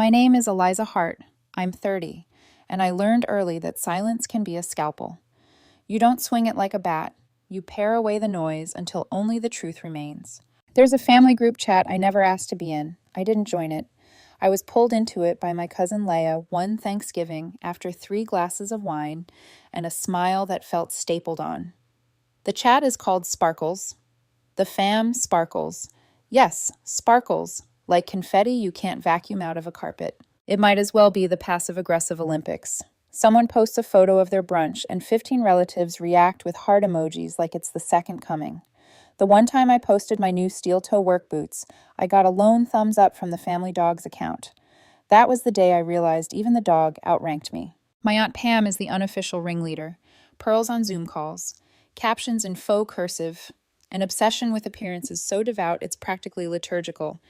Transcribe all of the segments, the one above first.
My name is Eliza Hart. I'm 30, and I learned early that silence can be a scalpel. You don't swing it like a bat. You pare away the noise until only the truth remains. There's a family group chat I never asked to be in. I didn't join it. I was pulled into it by my cousin Leah one Thanksgiving after 3 glasses of wine and a smile that felt stapled on. The chat is called Sparkles. The fam sparkles. Yes, sparkles, like confetti you can't vacuum out of a carpet. It might as well be the passive-aggressive Olympics. Someone posts a photo of their brunch, and 15 relatives react with heart emojis like it's the second coming. The one time I posted my new steel-toe work boots, I got a lone thumbs up from the family dog's account. That was the day I realized even the dog outranked me. My Aunt Pam is the unofficial ringleader. Pearls on Zoom calls, captions in faux cursive, an obsession with appearances so devout it's practically liturgical.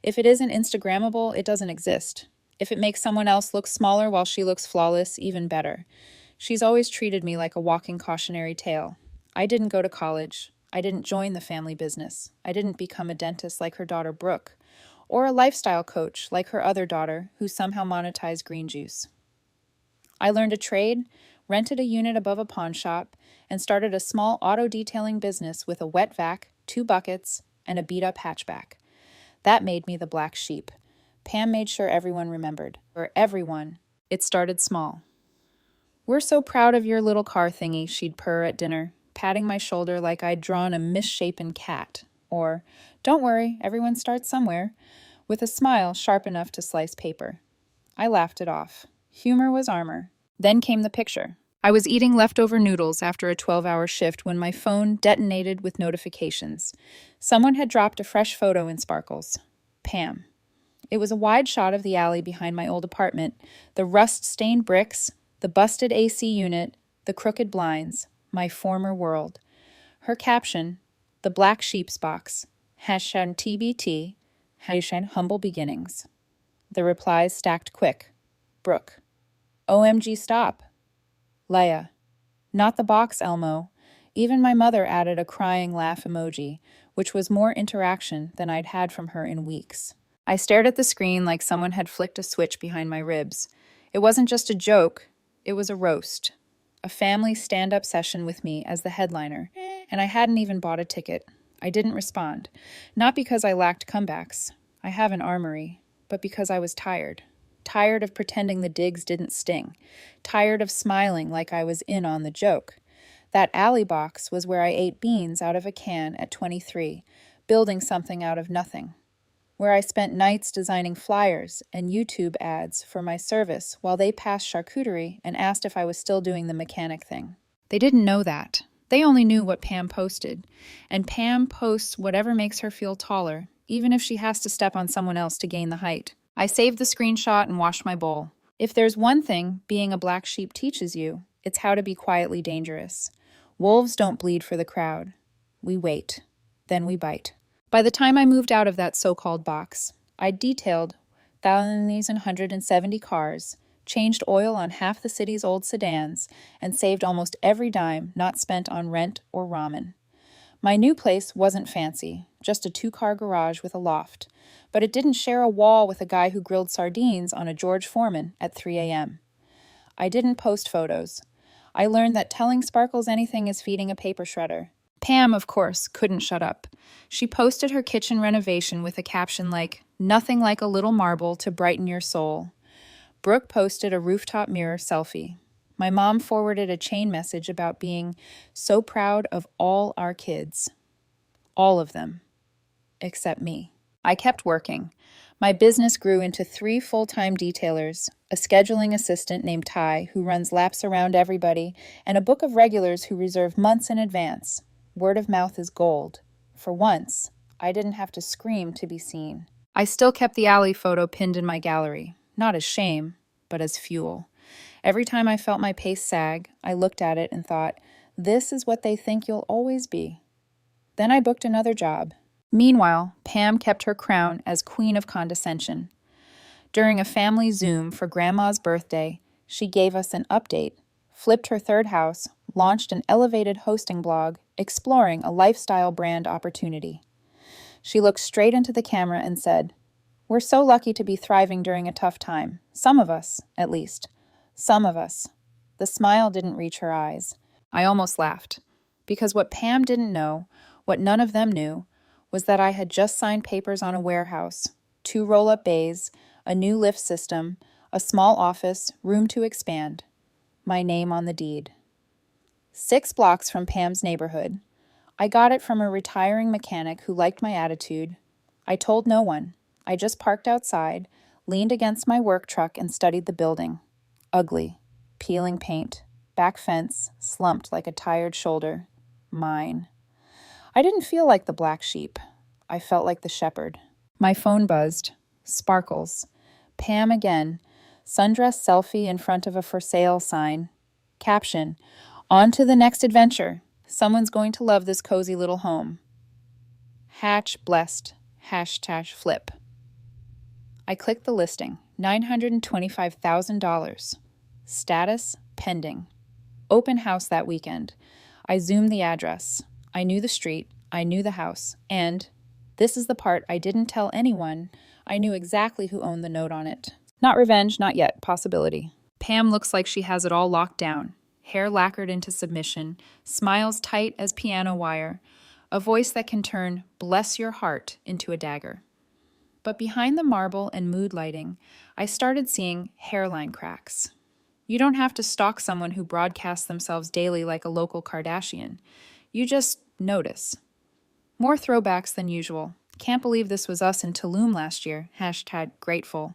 If it isn't Instagrammable, it doesn't exist. If it makes someone else look smaller while she looks flawless, even better. She's always treated me like a walking cautionary tale. I didn't go to college. I didn't join the family business. I didn't become a dentist like her daughter Brooke, or a lifestyle coach like her other daughter who somehow monetized green juice. I learned a trade, rented a unit above a pawn shop, and started a small auto detailing business with a wet vac, 2 buckets, and a beat-up hatchback. That made me the black sheep. Pam made sure everyone remembered. For everyone, it started small. "We're so proud of your little car thingy," she'd purr at dinner, patting my shoulder like I'd drawn a misshapen cat. Or, "Don't worry, everyone starts somewhere," with a smile sharp enough to slice paper. I laughed it off. Humor was armor. Then came the picture. I was eating leftover noodles after a 12-hour shift when my phone detonated with notifications. Someone had dropped a fresh photo in Sparkles. Pam. It was a wide shot of the alley behind my old apartment, the rust-stained bricks, the busted AC unit, the crooked blinds, my former world. Her caption, "The Black Sheep's Box, #TBT, #Humble Beginnings." The replies stacked quick. Brooke. "OMG, stop." Leia. "Not the box, Elmo." Even my mother added a crying laugh emoji, which was more interaction than I'd had from her in weeks. I stared at the screen like someone had flicked a switch behind my ribs. It wasn't just a joke, it was a roast. A family stand-up session with me as the headliner, and I hadn't even bought a ticket. I didn't respond. Not because I lacked comebacks. I have an armory, but because I was tired. Tired of pretending the digs didn't sting. Tired of smiling like I was in on the joke. That alley box was where I ate beans out of a can at 23, building something out of nothing. Where I spent nights designing flyers and YouTube ads for my service while they passed charcuterie and asked if I was still doing the mechanic thing. They didn't know that. They only knew what Pam posted. And Pam posts whatever makes her feel taller, even if she has to step on someone else to gain the height. I saved the screenshot and washed my bowl. If there's one thing being a black sheep teaches you, it's how to be quietly dangerous. Wolves don't bleed for the crowd. We wait. Then we bite. By the time I moved out of that so-called box, I'd detailed 1,170 cars, changed oil on half the city's old sedans, and saved almost every dime not spent on rent or ramen. My new place wasn't fancy, just a 2-car garage with a loft, but it didn't share a wall with a guy who grilled sardines on a George Foreman at 3 a.m. I didn't post photos. I learned that telling Sparkles anything is feeding a paper shredder. Pam, of course, couldn't shut up. She posted her kitchen renovation with a caption like, "Nothing like a little marble to brighten your soul." Brooke posted a rooftop mirror selfie. My mom forwarded a chain message about being so proud of all our kids. All of them. Except me. I kept working. My business grew into 3 full-time detailers, a scheduling assistant named Ty who runs laps around everybody, and a book of regulars who reserve months in advance. Word of mouth is gold. For once, I didn't have to scream to be seen. I still kept the alley photo pinned in my gallery, not as shame, but as fuel. Every time I felt my pace sag, I looked at it and thought, this is what they think you'll always be. Then I booked another job. Meanwhile, Pam kept her crown as queen of condescension. During a family Zoom for Grandma's birthday, she gave us an update, flipped her 3rd house, launched an elevated hosting blog, exploring a lifestyle brand opportunity. She looked straight into the camera and said, We're so lucky to be thriving during a tough time. Some of us, at least. Some of us. The smile didn't reach her eyes. I almost laughed. Because what Pam didn't know, what none of them knew, was that I had just signed papers on a warehouse, 2 roll-up bays, a new lift system, a small office, room to expand. My name on the deed. 6 blocks from Pam's neighborhood. I got it from a retiring mechanic who liked my attitude. I told no one. I just parked outside, leaned against my work truck, and studied the building. Ugly. Peeling paint. Back fence, slumped like a tired shoulder. Mine. I didn't feel like the black sheep. I felt like the shepherd. My phone buzzed. Sparkles. Pam again. Sundress selfie in front of a for sale sign. Caption, on to the next adventure. Someone's going to love this cozy little home. Hatch blessed. Hashtag flip. I clicked the listing. $925,000. Status pending. Open house that weekend. I zoomed the address. I knew the street. I knew the house. And, this is the part I didn't tell anyone, I knew exactly who owned the note on it. Not revenge, not yet. Possibility. Pam looks like she has it all locked down. Hair lacquered into submission, smiles tight as piano wire, a voice that can turn "bless your heart" into a dagger. But behind the marble and mood lighting, I started seeing hairline cracks. You don't have to stalk someone who broadcasts themselves daily like a local Kardashian. You just notice. More throwbacks than usual. Can't believe this was us in Tulum last year. Hashtag grateful.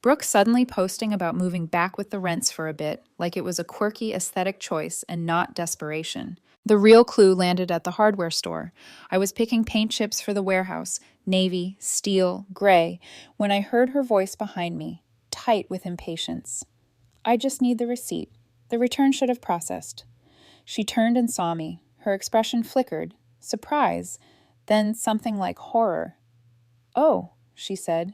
Brooke suddenly posting about moving back with the rents for a bit, like it was a quirky aesthetic choice and not desperation. The real clue landed at the hardware store. I was picking paint chips for the warehouse, navy, steel, gray, when I heard her voice behind me, tight with impatience. I just need the receipt. The return should have processed. She turned and saw me. Her expression flickered. Surprise, then something like horror. "Oh," she said.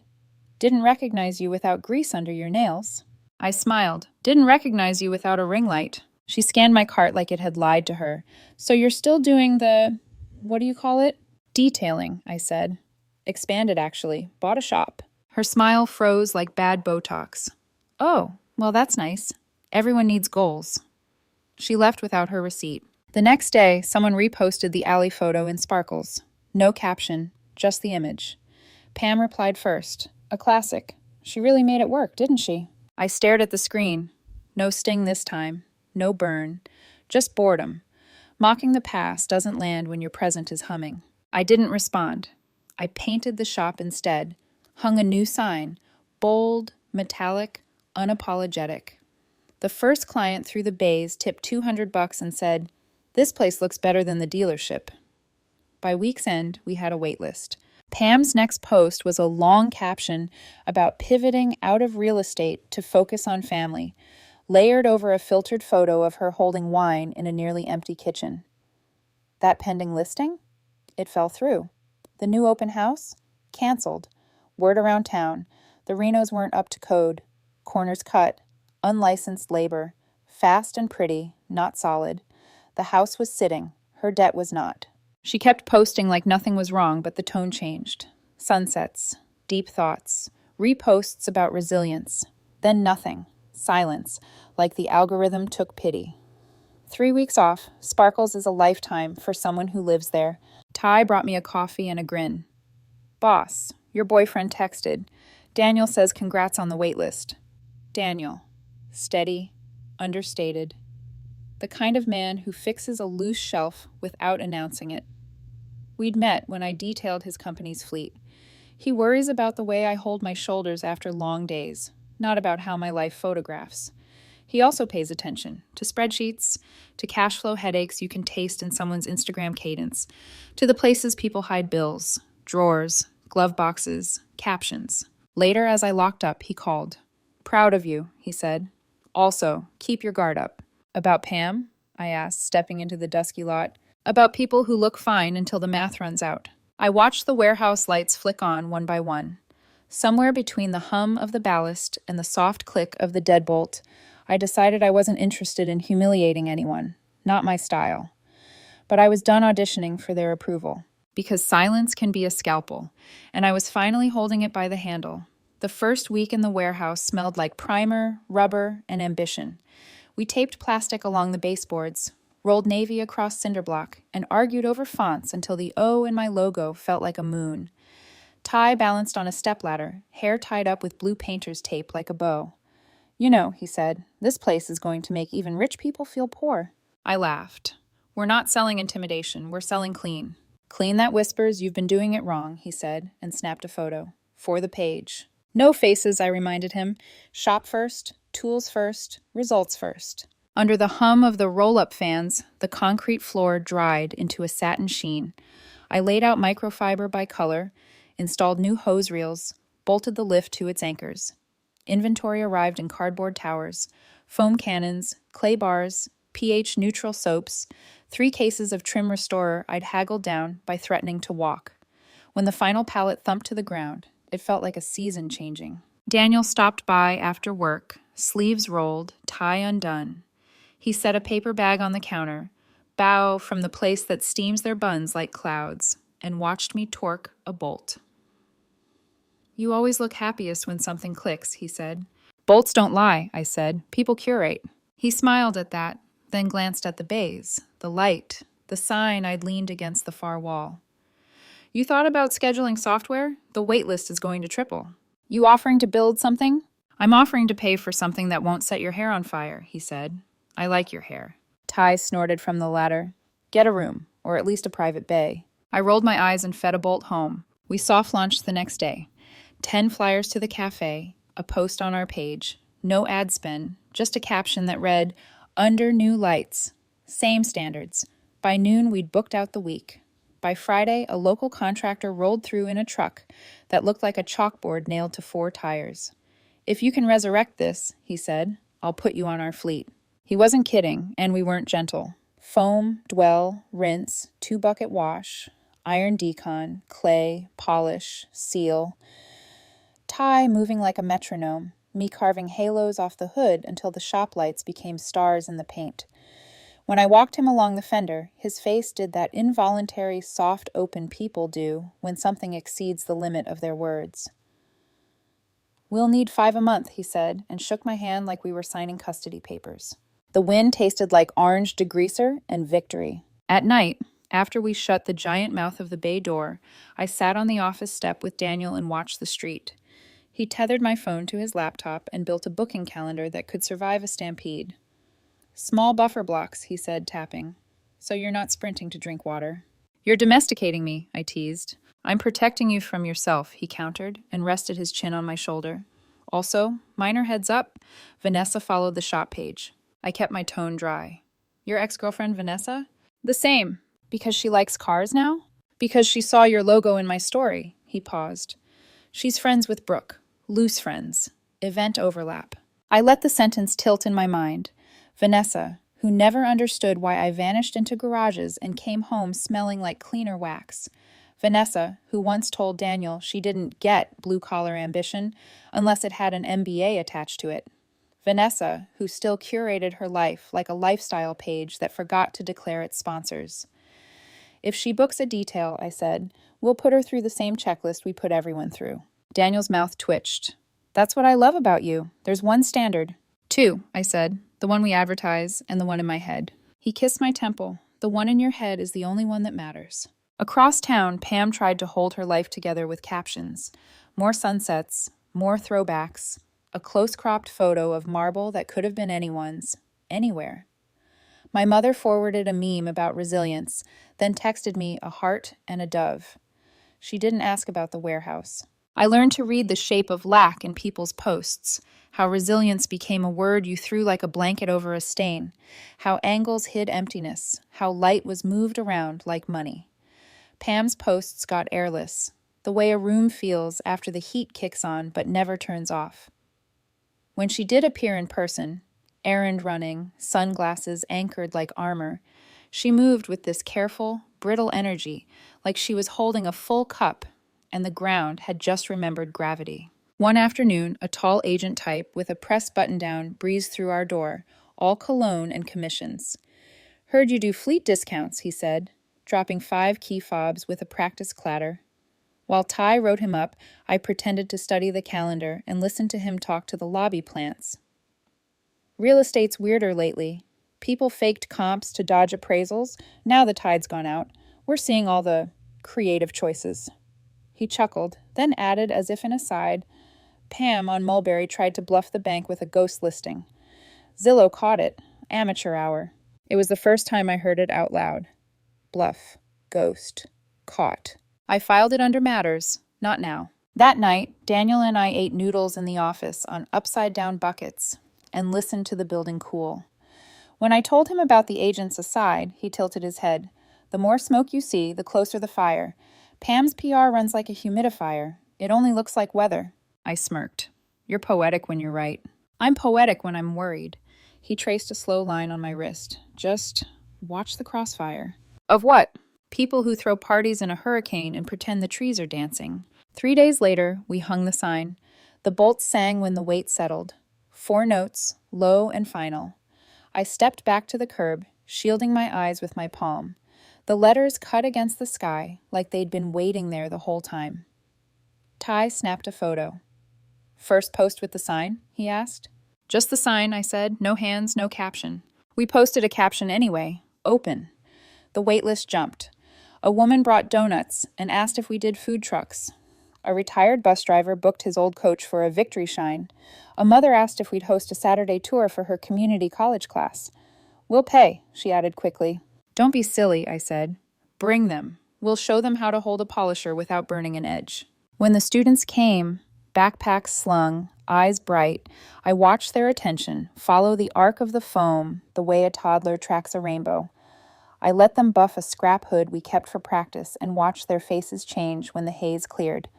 "Didn't recognize you without grease under your nails." I smiled. "Didn't recognize you without a ring light." She scanned my cart like it had lied to her. "So you're still doing the, what do you call it?" "Detailing," I said. "Expanded, actually. Bought a shop." Her smile froze like bad Botox. "Oh, well, that's nice. Everyone needs goals." She left without her receipt. The next day, someone reposted the alley photo in sparkles. No caption, just the image. Pam replied first. A classic. She really made it work, didn't she? I stared at the screen. No sting this time. No burn. Just boredom. Mocking the past doesn't land when your present is humming. I didn't respond. I painted the shop instead. Hung a new sign. Bold, metallic, unapologetic. The first client through the bays tipped $200 and said, "This place looks better than the dealership." By week's end, we had a wait list. Pam's next post was a long caption about pivoting out of real estate to focus on family, layered over a filtered photo of her holding wine in a nearly empty kitchen. That pending listing? It fell through. The new open house? Canceled. Word around town. The Renos weren't up to code. Corners cut. Unlicensed labor. Fast and pretty, not solid. The house was sitting. Her debt was not. She kept posting like nothing was wrong, but the tone changed. Sunsets. Deep thoughts. Reposts about resilience. Then nothing. Silence. Like the algorithm took pity. 3 weeks off. Sparkles is a lifetime for someone who lives there. Ty brought me a coffee and a grin. "Boss, your boyfriend texted. Daniel says congrats on the wait list." Daniel. Steady. Understated. The kind of man who fixes a loose shelf without announcing it. We'd met when I detailed his company's fleet. He worries about the way I hold my shoulders after long days, not about how my life photographs. He also pays attention to spreadsheets, to cash flow headaches you can taste in someone's Instagram cadence, to the places people hide bills, drawers, glove boxes, captions. Later, as I locked up, he called. "Proud of you," he said. "Also, keep your guard up." "About Pam?" I asked, stepping into the dusky lot. "About people who look fine until the math runs out." I watched the warehouse lights flick on one by one. Somewhere between the hum of the ballast and the soft click of the deadbolt, I decided I wasn't interested in humiliating anyone. Not my style. But I was done auditioning for their approval. because silence can be a scalpel, and I was finally holding it by the handle. The first week in the warehouse smelled like primer, rubber, and ambition. We taped plastic along the baseboards, rolled navy across cinder block, and argued over fonts until the O in my logo felt like a moon. Ty balanced on a stepladder, hair tied up with blue painter's tape like a bow. "You know," he said, "this place is going to make even rich people feel poor." I laughed. "We're not selling intimidation, we're selling clean." "Clean that whispers you've been doing it wrong," he said, and snapped a photo. "For the page." "No faces," I reminded him. "Shop first, tools first, results first." Under the hum of the roll-up fans, the concrete floor dried into a satin sheen. I laid out microfiber by color, installed new hose reels, bolted the lift to its anchors. Inventory arrived in cardboard towers, foam cannons, clay bars, pH-neutral soaps, 3 cases of trim restorer I'd haggled down by threatening to walk. When the final pallet thumped to the ground, it felt like a season changing. Daniel stopped by after work, sleeves rolled, tie undone. He set a paper bag on the counter, bow from the place that steams their buns like clouds, and watched me torque a bolt. "You always look happiest when something clicks," he said. "Bolts don't lie," I said. "People curate." He smiled at that, then glanced at the bays, the light, the sign I'd leaned against the far wall. "You thought about scheduling software? The wait list is going to triple." "You offering to build something?" "I'm offering to pay for something that won't set your hair on fire," he said. "I like your hair." Ty snorted from the ladder. "Get a room, or at least a private bay." I rolled my eyes and fed a bolt home. We soft launched the next day. 10 flyers to the cafe, a post on our page, no ad spend, just a caption that read, "Under new lights. Same standards." By noon, we'd booked out the week. By Friday, a local contractor rolled through in a truck that looked like a chalkboard nailed to 4 tires. "If you can resurrect this," he said, "I'll put you on our fleet." He wasn't kidding, and we weren't gentle. Foam, dwell, rinse, 2-bucket wash, iron decon, clay, polish, seal. Ty moving like a metronome, me carving halos off the hood until the shop lights became stars in the paint. When I walked him along the fender, his face did that involuntary, soft open people do when something exceeds the limit of their words. "We'll need 5 a month," he said, and shook my hand like we were signing custody papers. The wind tasted like orange degreaser and victory. At night, after we shut the giant mouth of the bay door, I sat on the office step with Daniel and watched the street. He tethered my phone to his laptop and built a booking calendar that could survive a stampede. "Small buffer blocks," he said, tapping, "so you're not sprinting to drink water." "You're domesticating me," I teased. "I'm protecting you from yourself," he countered, and rested his chin on my shoulder. "Also, minor heads up, Vanessa followed the shop page." I kept my tone dry. "Your ex-girlfriend Vanessa?" "The same. Because she likes cars now?" "Because she saw your logo in my story." He paused. "She's friends with Brooke. Loose friends. Event overlap." I let the sentence tilt in my mind. Vanessa, who never understood why I vanished into garages and came home smelling like cleaner wax. Vanessa, who once told Daniel she didn't get blue-collar ambition unless it had an MBA attached to it. Vanessa, who still curated her life like a lifestyle page that forgot to declare its sponsors. "If she books a detail," I said, "we'll put her through the same checklist we put everyone through." Daniel's mouth twitched. "That's what I love about you. There's one standard." "2, I said, "the one we advertise and the one in my head." He kissed my temple. "The one in your head is the only one that matters." Across town, Pam tried to hold her life together with captions. More sunsets, more throwbacks, a close-cropped photo of marble that could have been anyone's, anywhere. My mother forwarded a meme about resilience, then texted me a heart and a dove. She didn't ask about the warehouse. I learned to read the shape of lack in people's posts, how resilience became a word you threw like a blanket over a stain, how angles hid emptiness, how light was moved around like money. Pam's posts got airless, the way a room feels after the heat kicks on but never turns off. When she did appear in person, errand running, sunglasses anchored like armor, she moved with this careful, brittle energy, like she was holding a full cup, and the ground had just remembered gravity. One afternoon, a tall agent type with a press button-down breezed through our door, all cologne and commissions. "Heard you do fleet discounts," he said. dropping 5 key fobs with a practice clatter. While Ty wrote him up, I pretended to study the calendar and listened to him talk to the lobby plants. Real estate's weirder lately. People faked comps to dodge appraisals. Now the tide's gone out. We're seeing all the creative choices. He chuckled, then added as if in aside, Pam on Mulberry tried to bluff the bank with a ghost listing. Zillow caught it. Amateur hour. It was the first time I heard it out loud. Bluff. Ghost. Caught. I filed it under matters. Not now. That night, Daniel and I ate noodles in the office on upside-down buckets and listened to the building cool. When I told him about the agent's aside, he tilted his head. The more smoke you see, the closer the fire. Pam's PR runs like a humidifier. It only looks like weather. I smirked. You're poetic when you're right. I'm poetic when I'm worried. He traced a slow line on my wrist. Just watch the crossfire. Of what? People who throw parties in a hurricane and pretend the trees are dancing. 3 days later, we hung the sign. The bolts sang when the weight settled. 4 notes, low and final. I stepped back to the curb, shielding my eyes with my palm. The letters cut against the sky like they'd been waiting there the whole time. Ty snapped a photo. First post with the sign? He asked. Just the sign, I said. No hands, no caption. We posted a caption anyway. Open. The wait list jumped. A woman brought donuts and asked if we did food trucks. A retired bus driver booked his old coach for a victory shine. A mother asked if we'd host a Saturday tour for her community college class. We'll pay, she added quickly. Don't be silly, I said. Bring them. We'll show them how to hold a polisher without burning an edge. When the students came, backpacks slung, eyes bright, I watched their attention follow the arc of the foam the way a toddler tracks a rainbow. I let them buff a scrap hood we kept for practice and watched their faces change when the haze cleared.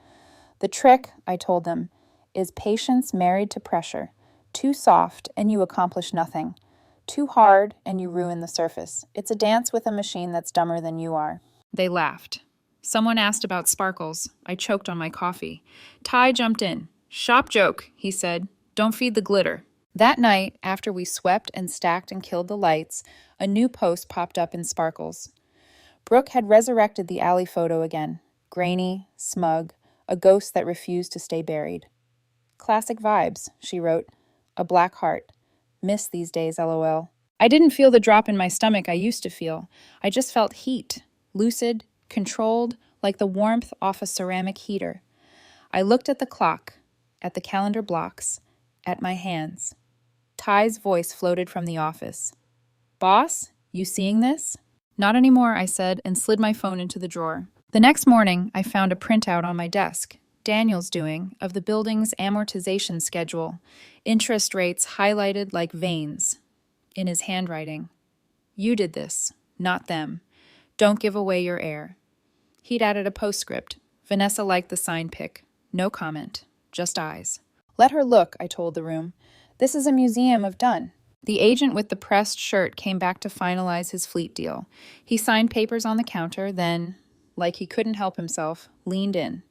The trick, I told them, is patience married to pressure. Too soft and you accomplish nothing. Too hard and you ruin the surface. It's a dance with a machine that's dumber than you are. They laughed. Someone asked about sparkles. I choked on my coffee. Ty jumped in. Shop joke, he said. Don't feed the glitter. That night, after we swept and stacked and killed the lights, a new post popped up in sparkles. Brooke had resurrected the alley photo again. Grainy, smug, a ghost that refused to stay buried. Classic vibes, she wrote. A black heart. Miss these days, LOL. I didn't feel the drop in my stomach I used to feel. I just felt heat. Lucid, controlled, like the warmth off a ceramic heater. I looked at the clock, at the calendar blocks, at my hands. Ty's voice floated from the office. Boss, you seeing this? Not anymore, I said, and slid my phone into the drawer. The next morning, I found a printout on my desk, Daniel's doing, of the building's amortization schedule, interest rates highlighted like veins. In his handwriting. You did this, not them. Don't give away your heir. He'd added a postscript. Vanessa liked the sign pic. No comment. Just eyes. Let her look, I told the room. This is a museum of done. The agent with the pressed shirt came back to finalize his fleet deal. He signed papers on the counter, then, like he couldn't help himself, leaned in.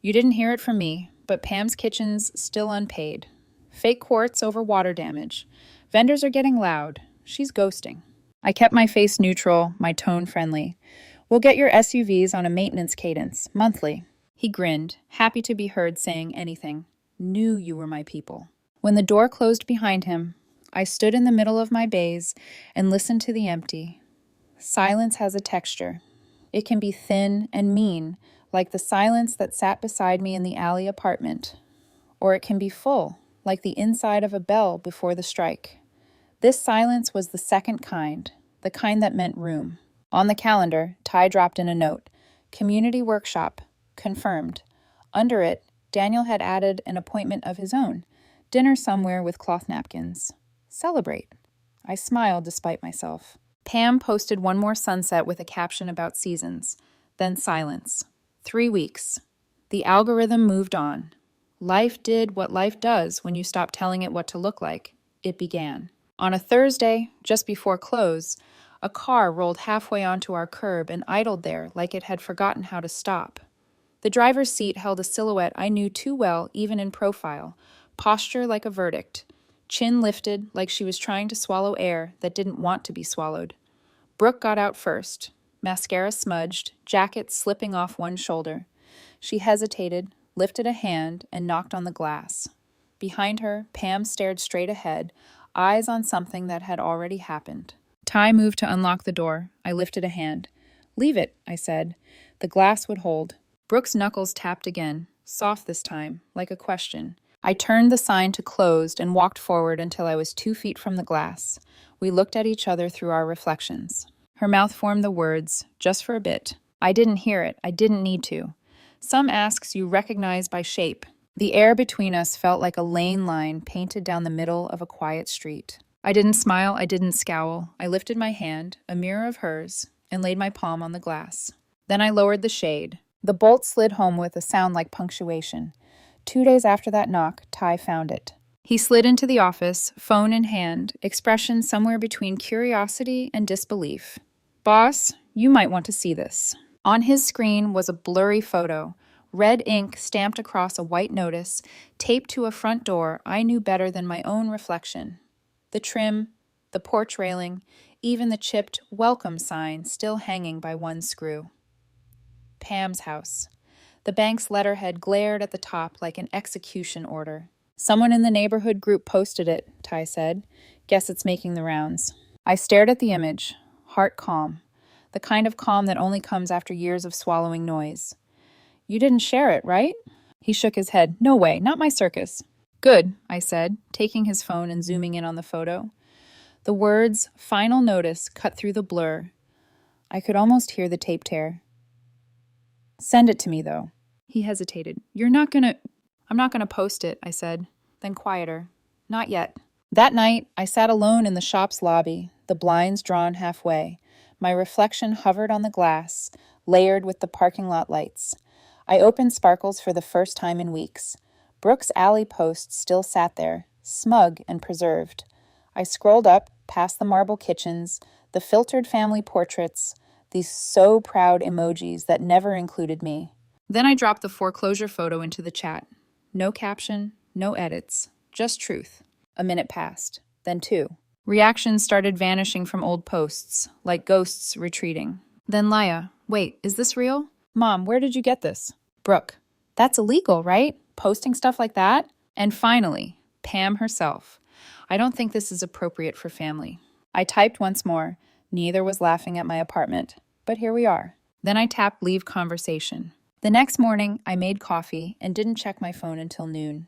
You didn't hear it from me, but Pam's kitchen's still unpaid. Fake quartz over water damage. Vendors are getting loud. She's ghosting. I kept my face neutral, my tone friendly. We'll get your SUVs on a maintenance cadence, monthly. He grinned, happy to be heard saying anything. Knew you were my people. When the door closed behind him, I stood in the middle of my bays and listened to the empty. Silence has a texture. It can be thin and mean, like the silence that sat beside me in the alley apartment. Or it can be full, like the inside of a bell before the strike. This silence was the second kind, the kind that meant room. On the calendar, Ty dropped in a note. Community workshop. Confirmed. Under it, Daniel had added an appointment of his own. Dinner somewhere with cloth napkins. Celebrate. I smiled despite myself. Pam posted one more sunset with a caption about seasons. Then silence. 3 weeks. The algorithm moved on. Life did what life does when you stop telling it what to look like. It began. On a Thursday, just before close, a car rolled halfway onto our curb and idled there like it had forgotten how to stop. The driver's seat held a silhouette I knew too well even in profile, posture like a verdict, chin lifted like she was trying to swallow air that didn't want to be swallowed. Brooke got out first. mascara smudged, jacket slipping off one shoulder. She hesitated, lifted a hand, and knocked on the glass. Behind her, Pam stared straight ahead, eyes on something that had already happened. Ty moved to unlock the door. I lifted a hand. "Leave it," I said. The glass would hold. Brooke's knuckles tapped again, soft this time, like a question. I turned the sign to closed and walked forward until I was 2 feet from the glass. We looked at each other through our reflections. Her mouth formed the words, just for a bit. I didn't hear it. I didn't need to. Some asks you recognize by shape. The air between us felt like a lane line painted down the middle of a quiet street. I didn't smile. I didn't scowl. I lifted my hand, a mirror of hers, and laid my palm on the glass. Then I lowered the shade. The bolt slid home with a sound like punctuation. 2 days after that knock, Ty found it. He slid into the office, phone in hand, expression somewhere between curiosity and disbelief. "Boss, you might want to see this." On his screen was a blurry photo, red ink stamped across a white notice, taped to a front door I knew better than my own reflection. The trim, the porch railing, even the chipped "welcome" sign still hanging by one screw. Pam's house. The bank's letterhead glared at the top like an execution order. "Someone in the neighborhood group posted it," Ty said. "Guess it's making the rounds." I stared at the image, heart calm, the kind of calm that only comes after years of swallowing noise. "You didn't share it, right?" He shook his head. "No way, not my circus." "Good," I said, taking his phone and zooming in on the photo. The words, "final notice," cut through the blur. I could almost hear the tape tear. "Send it to me, though." He hesitated. "I'm not gonna post it," I said. Then quieter. "Not yet." That night, I sat alone in the shop's lobby, the blinds drawn halfway. My reflection hovered on the glass, layered with the parking lot lights. I opened Sparkles for the first time in weeks. Brooke's alley post still sat there, smug and preserved. I scrolled up, past the marble kitchens, the filtered family portraits, these so proud emojis that never included me. Then I dropped the foreclosure photo into the chat. No caption, no edits, just truth. A minute passed, then 2. Reactions started vanishing from old posts, like ghosts retreating. Then Laya, "Wait, is this real? Mom, where did you get this?" Brooke, "That's illegal, right? Posting stuff like that?" And finally, Pam herself. "I don't think this is appropriate for family." I typed once more. Neither was laughing at my apartment. But here we are. Then I tapped leave conversation. The next morning, I made coffee and didn't check my phone until noon.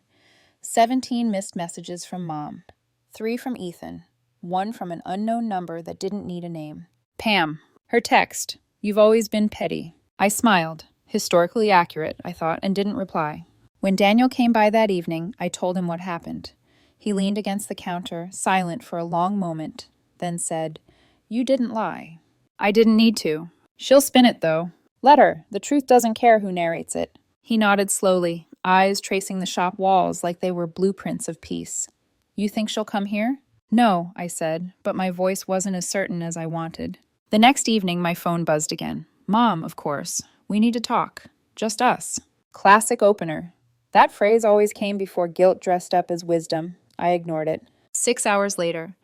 17 missed messages from Mom. 3 from Ethan. 1 from an unknown number that didn't need a name. Pam. Her text. "You've always been petty." I smiled. Historically accurate, I thought, and didn't reply. When Daniel came by that evening, I told him what happened. He leaned against the counter, silent for a long moment, then said, "You didn't lie." I didn't need to. "She'll spin it, though." "Let her. The truth doesn't care who narrates it." He nodded slowly, eyes tracing the shop walls like they were blueprints of peace. "You think she'll come here?" "No," I said, but my voice wasn't as certain as I wanted. The next evening, my phone buzzed again. "Mom, of course. We need to talk. Just us." Classic opener. That phrase always came before guilt dressed up as wisdom. I ignored it. 6 hours later.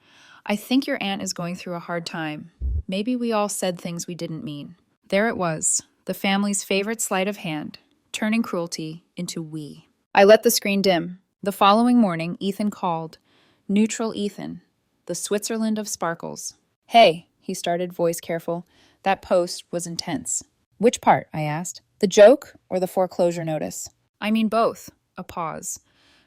"I think your aunt is going through a hard time. Maybe we all said things we didn't mean." There it was, the family's favorite sleight of hand, turning cruelty into we. I let the screen dim. The following morning, Ethan called. Neutral Ethan, the Switzerland of Sparkles. "Hey," he started, voice careful. That post was intense. "Which part?" I asked. "The joke or the foreclosure notice?" "I mean both." A pause.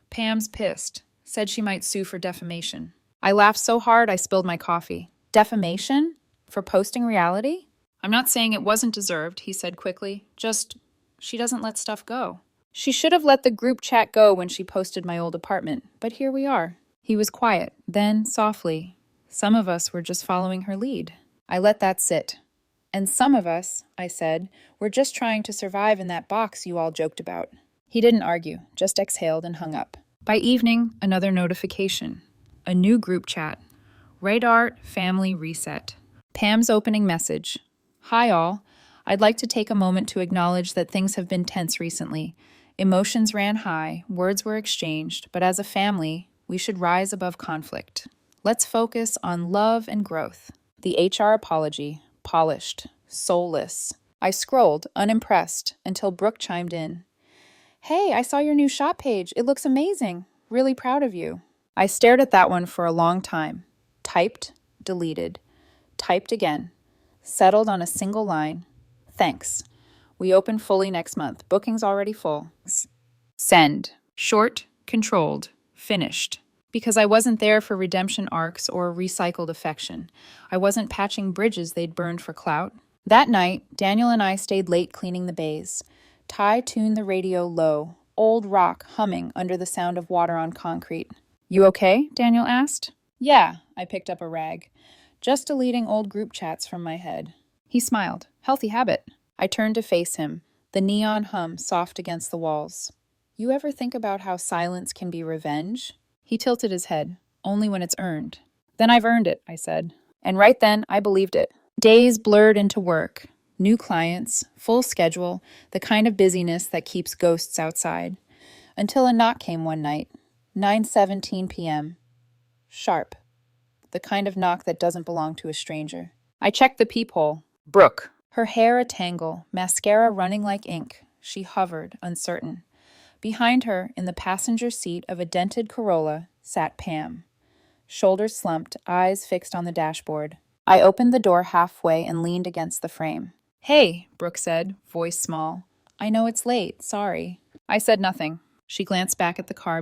"Pam's pissed. Said she might sue for defamation." I laughed so hard I spilled my coffee. "Defamation? For posting reality?" "I'm not saying it wasn't deserved," he said quickly. "Just, she doesn't let stuff go." "She should have let the group chat go when she posted my old apartment, but here we are." He was quiet, then softly. "Some of us were just following her lead." I let that sit. "And some of us," I said, "were just trying to survive in that box you all joked about." He didn't argue, just exhaled and hung up. By evening, another notification. A new group chat. Right Art Family Reset. Pam's opening message. "Hi all. I'd like to take a moment to acknowledge that things have been tense recently. Emotions ran high, words were exchanged, but as a family, we should rise above conflict. Let's focus on love and growth." The HR apology, polished, soulless. I scrolled, unimpressed, until Brooke chimed in. Hey, I saw your new shop page. It looks amazing. Really proud of you. I stared at that one for a long time. Typed, deleted. Typed again. Settled on a single line. Thanks. We open fully next month. Booking's already full. Send. Short, controlled, finished. Because I wasn't there for redemption arcs or recycled affection. I wasn't patching bridges they'd burned for clout. That night, Daniel and I stayed late cleaning the bays. Ty tuned the radio low, old rock humming under the sound of water on concrete. You okay? Daniel asked. Yeah, I picked up a rag. Just deleting old group chats from my head. He smiled. Healthy habit. I turned to face him, the neon hum soft against the walls. You ever think about how silence can be revenge? He tilted his head. Only when it's earned. Then I've earned it, I said. And right then, I believed it. Days blurred into work. New clients, full schedule, the kind of busyness that keeps ghosts outside. Until a knock came one night. 9:17 p.m. Sharp. The kind of knock that doesn't belong to a stranger. I checked the peephole. Brooke. Her hair a tangle, mascara running like ink. She hovered, uncertain. Behind her, in the passenger seat of a dented Corolla, sat Pam. Shoulders slumped, eyes fixed on the dashboard. I opened the door halfway and leaned against the frame. Hey, Brooke said, voice small. I know it's late, sorry. I said nothing. She glanced back at the car.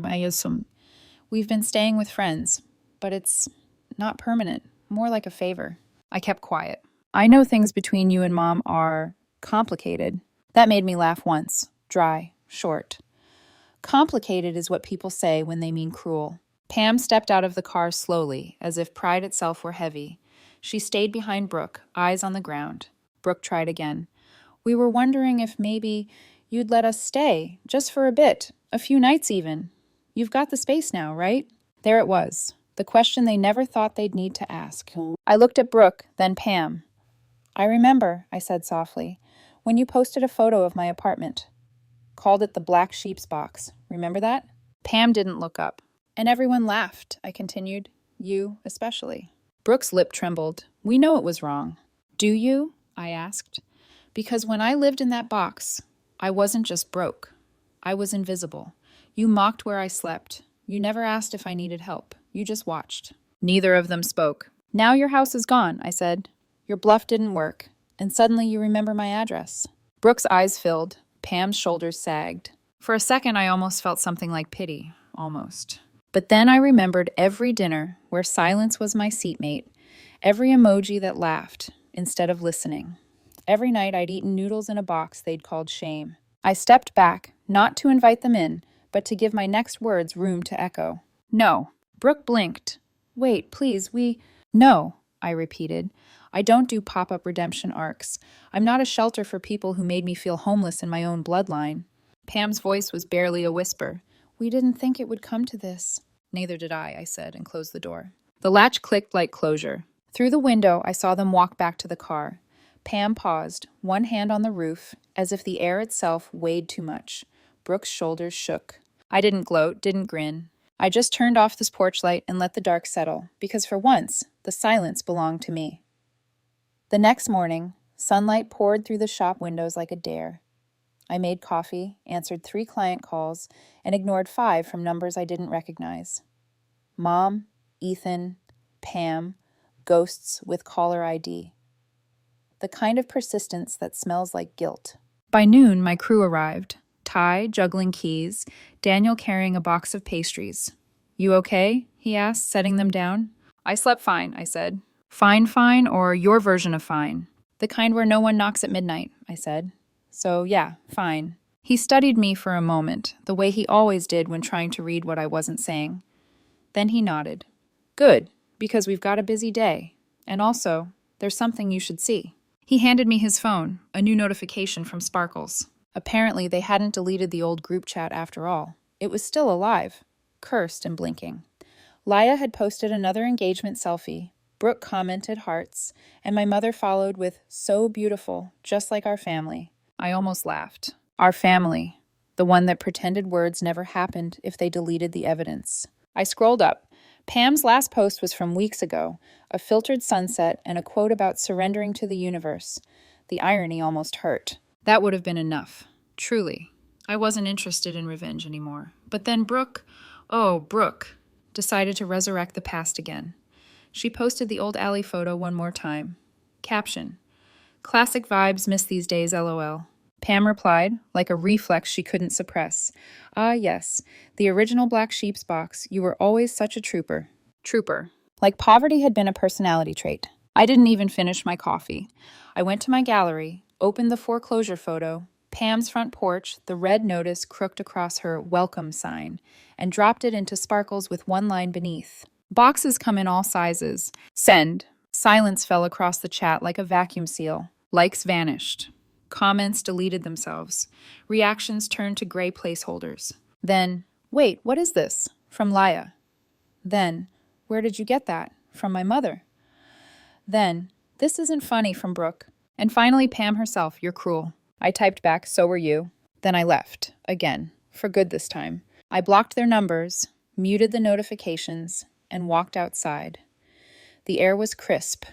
We've been staying with friends, but it's not permanent, more like a favor. I kept quiet. I know things between you and Mom are complicated. That made me laugh once, dry, short. Complicated is what people say when they mean cruel. Pam stepped out of the car slowly, as if pride itself were heavy. She stayed behind Brooke, eyes on the ground. Brooke tried again. We were wondering if maybe you'd let us stay, just for a bit, a few nights even. You've got the space now, right? There it was, the question they never thought they'd need to ask. I looked at Brooke, then Pam. I remember, I said softly, when you posted a photo of my apartment. Called it the Black Sheep's Box. Remember that? Pam didn't look up. And everyone laughed, I continued. You especially. Brooke's lip trembled. We know it was wrong. Do you? I asked. Because when I lived in that box, I wasn't just broke. I was invisible. You mocked where I slept. You never asked if I needed help. You just watched. Neither of them spoke. Now your house is gone, I said. Your bluff didn't work. And suddenly you remember my address. Brooke's eyes filled. Pam's shoulders sagged. For a second, I almost felt something like pity. Almost. But then I remembered every dinner where silence was my seatmate, every emoji that laughed instead of listening. Every night I'd eaten noodles in a box they'd called shame. I stepped back, not to invite them in, but to give my next words room to echo. No. Brooke blinked. Wait, please, No, I repeated. I don't do pop-up redemption arcs. I'm not a shelter for people who made me feel homeless in my own bloodline. Pam's voice was barely a whisper. We didn't think it would come to this. Neither did I said, and closed the door. The latch clicked like closure. Through the window, I saw them walk back to the car. Pam paused, one hand on the roof, as if the air itself weighed too much. Brooke's shoulders shook. I didn't gloat, didn't grin. I just turned off this porch light and let the dark settle, because for once, the silence belonged to me. The next morning, sunlight poured through the shop windows like a dare. I made coffee, answered 3 client calls, and ignored 5 from numbers I didn't recognize. Mom, Ethan, Pam, ghosts with caller ID. The kind of persistence that smells like guilt. By noon, my crew arrived. Ty juggling keys, Daniel carrying a box of pastries. You okay? He asked, setting them down. I slept fine, I said. Fine, or your version of fine? The kind where no one knocks at midnight, I said. So, yeah, fine. He studied me for a moment, the way he always did when trying to read what I wasn't saying. Then he nodded. Good, because we've got a busy day. And also, there's something you should see. He handed me his phone, a new notification from Sparkles. Apparently, they hadn't deleted the old group chat after all. It was still alive, cursed and blinking. Laya had posted another engagement selfie. Brooke commented hearts, and my mother followed with, so beautiful, just like our family. I almost laughed. Our family. The one that pretended words never happened if they deleted the evidence. I scrolled up. Pam's last post was from weeks ago, a filtered sunset and a quote about surrendering to the universe. The irony almost hurt. That would have been enough. Truly. I wasn't interested in revenge anymore. But then Brooke, decided to resurrect the past again. She posted the old alley photo one more time. Caption: classic vibes miss these days, lol. Pam replied, like a reflex she couldn't suppress. Ah, yes, the original Black Sheep's box. You were always such a trooper. Trooper. Like poverty had been a personality trait. I didn't even finish my coffee. I went to my gallery, opened the foreclosure photo, Pam's front porch, the red notice crooked across her welcome sign, and dropped it into Sparkles with one line beneath. Boxes come in all sizes. Send. Silence fell across the chat like a vacuum seal. Likes vanished. Comments deleted themselves. Reactions turned to gray placeholders. Then, wait, what is this? From Laya. Then, where did you get that? From my mother. Then, this isn't funny, from Brooke. And finally, Pam herself, you're cruel. I typed back, so were you. Then I left. Again. For good this time. I blocked their numbers, muted the notifications, and walked outside. The air was crisp,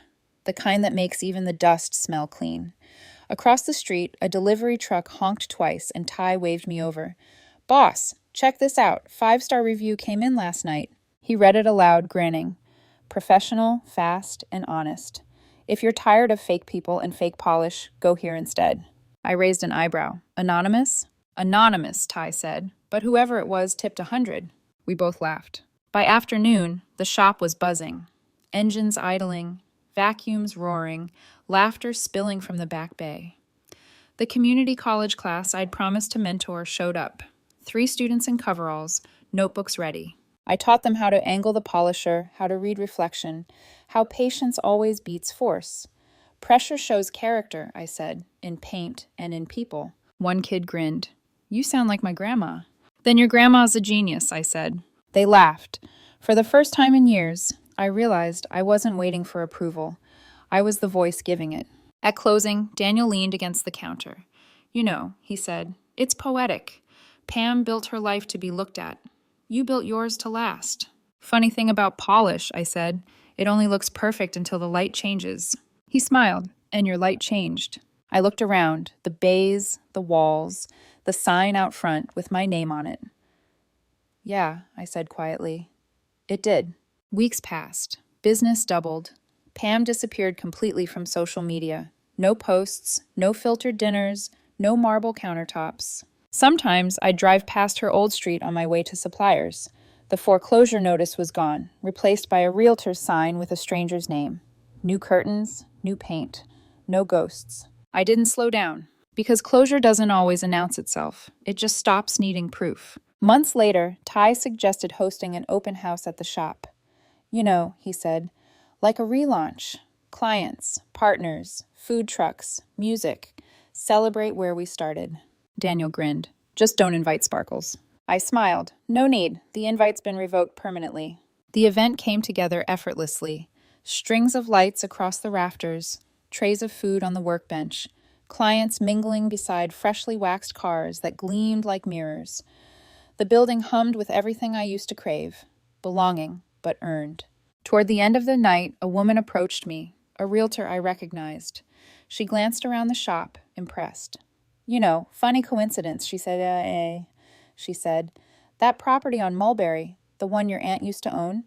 the kind that makes even the dust smell clean. Across the street, a delivery truck honked twice and Ty waved me over. Boss, check this out. 5-star review came in last night. He read it aloud, grinning. Professional, fast, and honest. If you're tired of fake people and fake polish, go here instead. I raised an eyebrow. Anonymous? Anonymous, Ty said, but whoever it was tipped 100. We both laughed. By afternoon, the shop was buzzing. Engines idling, vacuums roaring, laughter spilling from the back bay. The community college class I'd promised to mentor showed up. 3 students in coveralls, notebooks ready. I taught them how to angle the polisher, how to read reflection, how patience always beats force. Pressure shows character, I said, in paint and in people. One kid grinned. You sound like my grandma. Then your grandma's a genius, I said. They laughed. For the first time in years, I realized I wasn't waiting for approval. I was the voice giving it. At closing, Daniel leaned against the counter. You know, he said, it's poetic. Pam built her life to be looked at. You built yours to last. Funny thing about polish, I said. It only looks perfect until the light changes. He smiled, and your light changed. I looked around, the bays, the walls, the sign out front with my name on it. Yeah, I said quietly. It did. Weeks passed. Business doubled. Pam disappeared completely from social media. No posts, no filtered dinners, no marble countertops. Sometimes I'd drive past her old street on my way to suppliers. The foreclosure notice was gone, replaced by a realtor's sign with a stranger's name. New curtains, new paint, no ghosts. I didn't slow down, because closure doesn't always announce itself. It just stops needing proof. Months later, Ty suggested hosting an open house at the shop. You know, he said, like a relaunch. Clients, partners, food trucks, music. Celebrate where we started. Daniel grinned. Just don't invite Sparkles. I smiled. No need. The invite's been revoked permanently. The event came together effortlessly. Strings of lights across the rafters, trays of food on the workbench, clients mingling beside freshly waxed cars that gleamed like mirrors. The building hummed with everything I used to crave. Belonging, but earned. Toward the end of the night, a woman approached me, a realtor I recognized. She glanced around the shop, impressed. You know, funny coincidence, she said. She said, that property on Mulberry, the one your aunt used to own,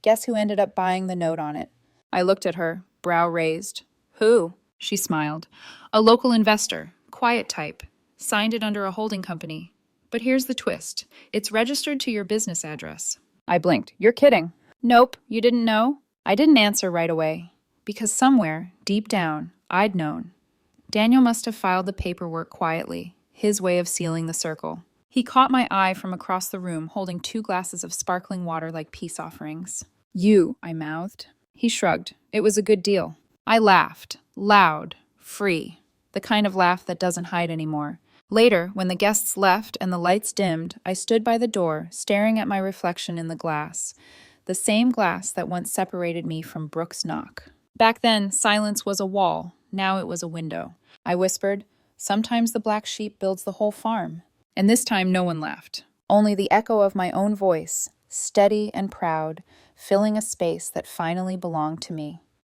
guess who ended up buying the note on it? I looked at her, brow raised. Who? She smiled. A local investor, quiet type, signed it under a holding company. But here's the twist. It's registered to your business address. I blinked. You're kidding. Nope, you didn't know? I didn't answer right away, because somewhere, deep down, I'd known. Daniel must have filed the paperwork quietly, his way of sealing the circle. He caught my eye from across the room, holding 2 glasses of sparkling water like peace offerings. You, I mouthed. He shrugged. It was a good deal. I laughed, loud, free, the kind of laugh that doesn't hide anymore. Later, when the guests left and the lights dimmed, I stood by the door, staring at my reflection in the glass, the same glass that once separated me from Brooke's knock. Back then, silence was a wall. Now it was a window. I whispered, sometimes the black sheep builds the whole farm. And this time no one laughed. Only the echo of my own voice, steady and proud, filling a space that finally belonged to me.